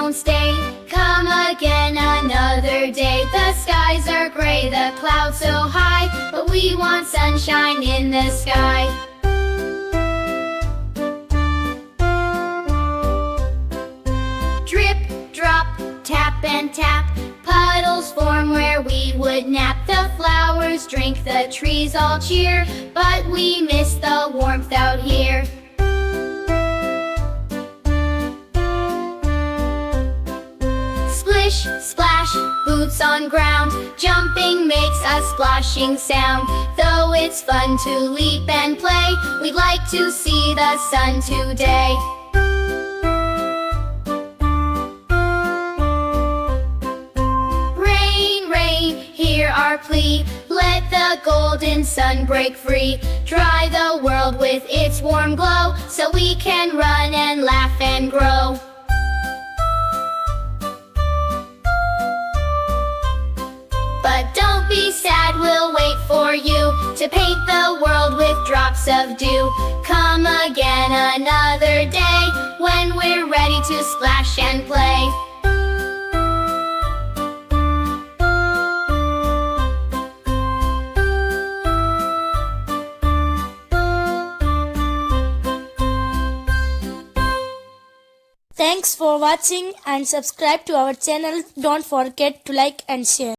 won't stay. Come again another day. The skies are gray, the clouds so high, but we want sunshine in the sky. Drip, drop, tap and tap, puddles form where we would nap. The flowers drink, the trees all cheer, but we miss the warmth out here. Splish, splash, boots on ground, jumping makes a splashing sound. Though it's fun to leap and play, we'd like to see the sun today. Rain, rain, hear our plea, let the golden sun break free. Dry the world with its warm glow, so we can run and laugh and grow. But don't be sad, we'll wait for you to paint the world with drops of dew. Come again another day, when we're ready to splash and play. Thanks for watching and subscribe to our channel. Don't forget to like and share.